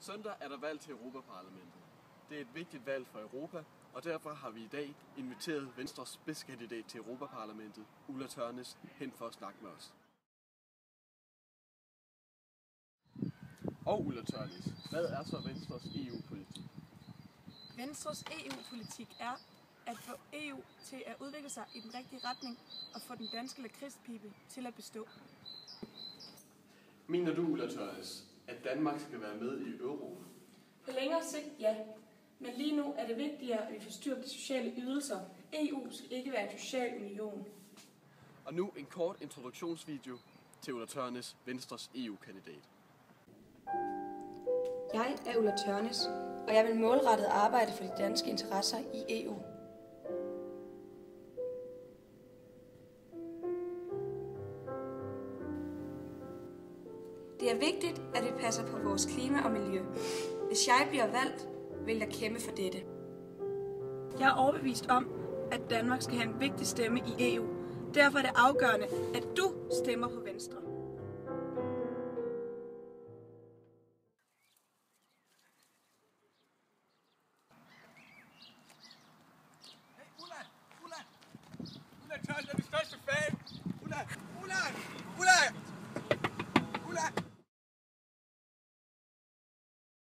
Søndag er der valg til Europaparlamentet. Det er et vigtigt valg for Europa, og derfor har vi i dag inviteret Venstres spidskandidat til Europaparlamentet, Ulla Tørnæs, hen for at snakke med os. Og Ulla Tørnæs, hvad er så Venstres EU-politik? Venstres EU-politik er at få EU til at udvikle sig i den rigtige retning og få den danske lakridspibe til at bestå. Mener du, Ulla Tørnæs, at Danmark skal være med i euroen? På længere sigt, ja. Men lige nu er det vigtigere, at vi får styr på de sociale ydelser. EU skal ikke være en social union. Og nu en kort introduktionsvideo til Ulla Tørnæs, Venstres EU-kandidat. Jeg er Ulla Tørnæs, og jeg vil målrettet arbejde for de danske interesser i EU. Det er vigtigt, at vi passer på vores klima og miljø. Hvis jeg bliver valgt, vil jeg kæmpe for dette. Jeg er overbevist om, at Danmark skal have en vigtig stemme i EU. Derfor er det afgørende, at du stemmer på Venstre.